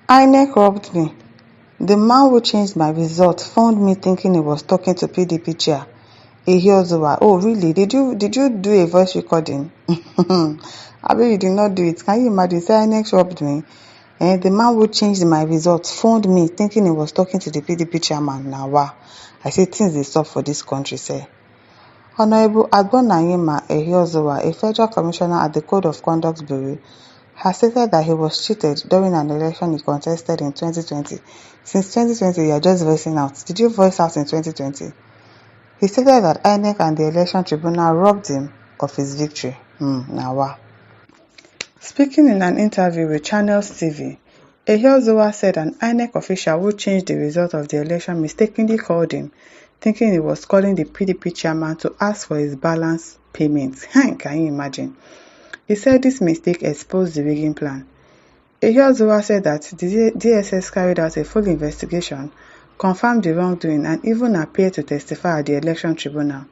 Inec robbed me. The man who changed my result phoned me thinking he was talking to PDP chair. Ehiozowa. Oh, really? Did you do a voice recording? Abi you did not do it. Can you imagine? Say Inec robbed me. The man who changed my results phoned me thinking he was talking to the PDP chairman. Now, wow. I say things dey stop for this country, say. Honorable Agbonayima Ehiozowa, a federal commissioner at the Code of Conduct Bureau, has stated that he was cheated during an election he contested in 2020. Since 2020, you are just voicing out. Did you voice out in 2020? He stated that Inec and the Election Tribunal robbed him of his victory. Now, wow. Speaking in an interview with Channels TV, Ehiozowa said an Inec official who changed the result of the election mistakenly called him, thinking he was calling the PDP chairman to ask for his balance payment. Can you imagine? He said this mistake exposed the rigging plan. Ehiozowa said that the DSS carried out a full investigation, confirmed the wrongdoing, and even appeared to testify at the election tribunal.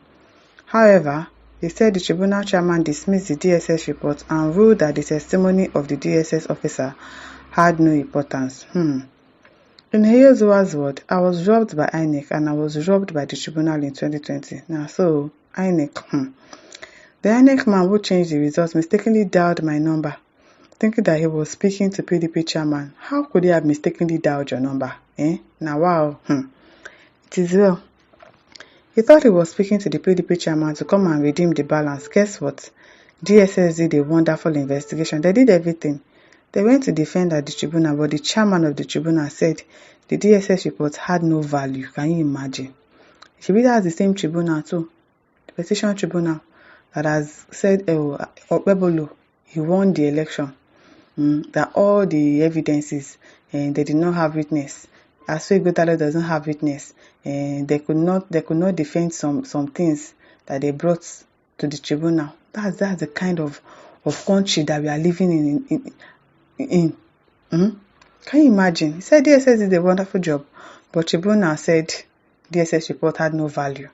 However, he said the tribunal chairman dismissed the DSS report and ruled that the testimony of the DSS officer had no importance. In Ehiozowa's word, I was robbed by Inec and I was robbed by the tribunal in 2020. Now, so, Inec, The Inec man who changed the results mistakenly dialed my number, thinking that he was speaking to PDP chairman. How could he have mistakenly dialed your number? Now, wow. It is well. He thought he was speaking to the PDP chairman to come and redeem the balance. Guess what? DSS did a wonderful investigation. They did everything. They went to defend at the tribunal, but the chairman of the tribunal said the DSS report had no value. Can you imagine? She has the same tribunal too, the petition tribunal, that has said Okpebolo, he won the election. That all the evidences, they did not have witness. Asuegotalo doesn't have witness. They could not defend some things that they brought to the tribunal. That's the kind of country that we are living in. Can you imagine? He said DSS did a wonderful job, but tribunal said DSS report had no value,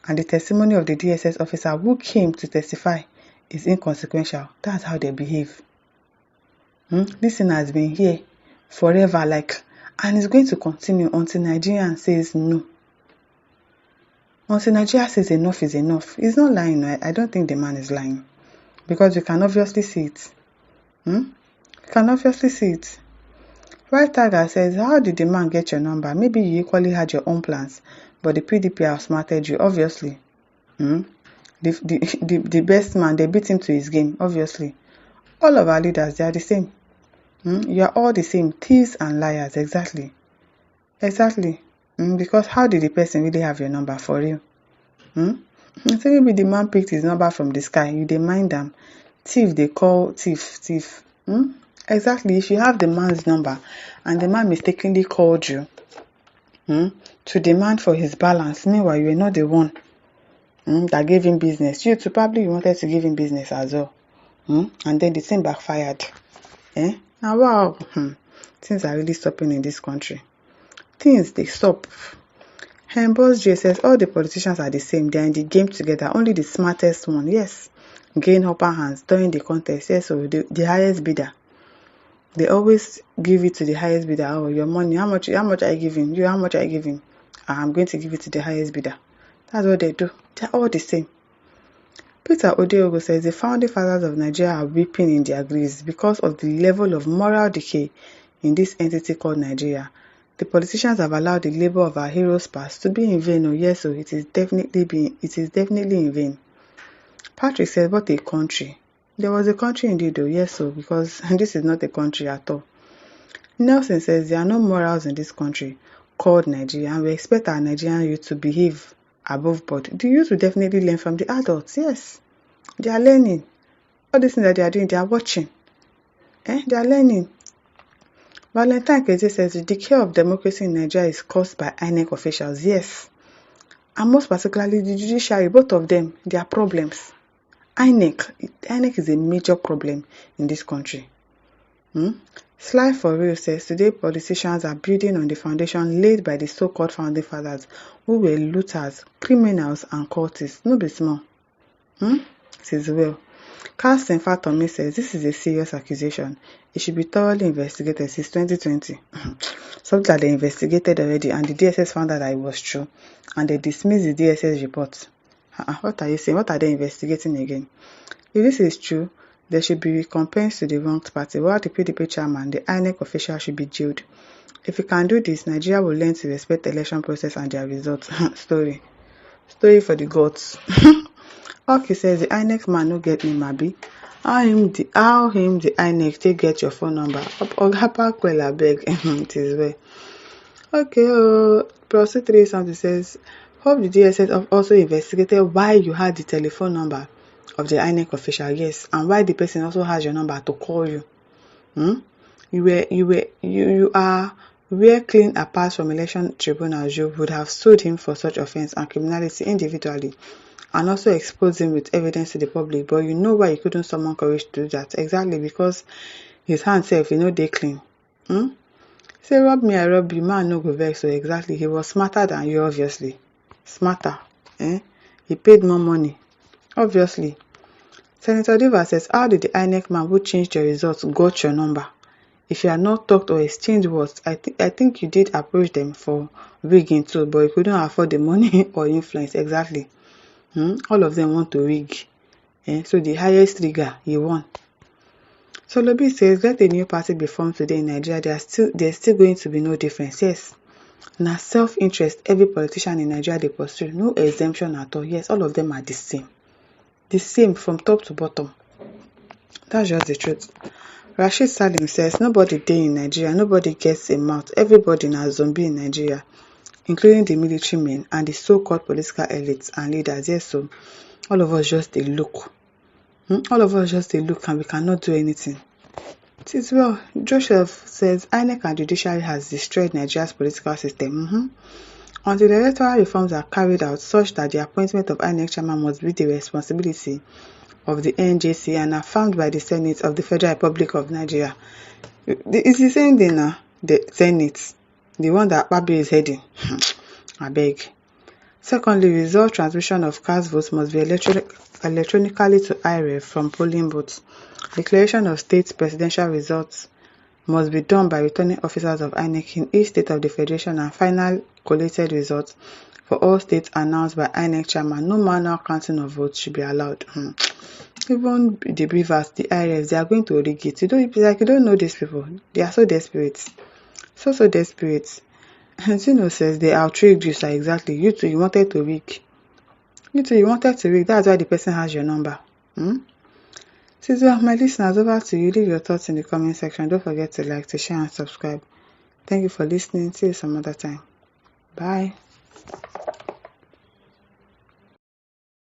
and the testimony of the DSS officer who came to testify is inconsequential. That's how they behave. This thing has been here forever, and it's going to continue until Nigeria says no. Until Nigeria says enough is enough. He's not lying. I don't think the man is lying, because you can obviously see it. You can obviously see it. White Tiger says, how did the man get your number? Maybe you equally had your own plans, but the PDP outsmarted you, obviously. The best man, they beat him to his game, obviously. All of our leaders, they are the same. You are all the same, thieves and liars, exactly. Because how did the person really have your number for real? So maybe the man picked his number from the sky. You dey mind them. Thief, they call thief. Exactly. If you have the man's number and the man mistakenly called you to demand for his balance, meanwhile you were not the one that gave him business. You too, probably you wanted to give him business as well. And then the thing backfired. Now, wow. Things are really stopping in this country. Things, they stop. Boss J says, all the politicians are the same. They are in the game together. Only the smartest one, yes, gain upper hands during the contest. Yes, so the highest bidder. They always give it to the highest bidder. Oh, your money, how much are you giving? How much are you giving? I'm going to give it to the highest bidder. That's what they do. They're all the same. Peter Odeogo says the founding fathers of Nigeria are weeping in their graves because of the level of moral decay in this entity called Nigeria. The politicians have allowed the labor of our heroes past to be in vain. Oh yes, so it is definitely in vain. Patrick said, what a country. There was a country indeed, though, yes, so because this is not a country at all. Nelson says there are no morals in this country called Nigeria, and we expect our Nigerian youth to behave above board. The youth will definitely learn from the adults. Yes, they are learning. All these things that they are doing, they are watching. They are learning. Valentine Keze says the decay of democracy in Nigeria is caused by Inec officials. Yes, and most particularly the judiciary. Both of them, they are problems. Inec is a major problem in this country. Sly for real says today politicians are building on the foundation laid by the so-called founding fathers, who were looters, criminals, and cultists. No be small. It is well. Casting Fatomi says this is a serious accusation. It should be thoroughly investigated since 2020. Something that they investigated already, and the DSS found out that it was true, and they dismissed the DSS report. What are you saying? What are they investigating again? If this is true, there should be recompense to the wronged party, while the PDP chairman, the Inec official, should be jailed. If we can do this, Nigeria will learn to respect the election process and their results. Story for the gods. Okay, says the Inec man no get name abi. How him the Inec take get your phone number? Oga Parkwell abeg. It is well. Okay, plus 3 something says, hope the DSS also investigated why you had the telephone number of the Inec official, yes, and why the person also has your number to call you. You are where clean apart from election tribunals. You would have sued him for such offense and criminality individually, and also expose him with evidence to the public. But you know why you couldn't summon courage to do that? Exactly because his hand self, they clean. Say rob me, I rob you, man no go vex. So exactly, he was smarter than you, obviously. Smarter. He paid more money. Obviously. Senator Diva says, how did the INEC man who changed your results got your number? If you had not talked or exchanged words, I think you did approach them for rigging too, but you couldn't afford the money or influence. Exactly. All of them want to rig. So the highest rigger, he won. So Lobi says, let a new party be formed today in Nigeria. There's still going to be no difference. Yes. Now self-interest, every politician in Nigeria they pursue. No exemption at all. Yes, all of them are the same. The same from top to bottom. That's just the truth. Rashid Salim says, nobody dey in Nigeria, nobody gets a mouth. Everybody na zombie in Nigeria, including the military men and the so-called political elites and leaders. Yes, so all of us just they look. All of us just they look and we cannot do anything. It is well. Joseph says, INEC and judiciary has destroyed Nigeria's political system. Until the electoral reforms are carried out such that the appointment of INEC chairman must be the responsibility of the NJC and are found by the Senate of the Federal Republic of Nigeria. It's the same thing now, the Senate, the one that Babi is heading. I beg. Secondly, result transmission of cast votes must be electronically to IREF from polling booths. Declaration of state presidential results must be done by returning officers of INEC in each state of the Federation, and final collated results for all states announced by INEC chairman. No manual counting of votes should be allowed. Even the Brivers, the IRFs, they are going to rig it. You don't know these people. They are so desperate. So desperate. And Zeno says they outrigged you, sir. Exactly. You too, you wanted to rig. That's why the person has your number. So, my listeners, over to you. Leave your thoughts in the comment section. Don't forget to like, to share, and subscribe. Thank you for listening. See you some other time. Bye.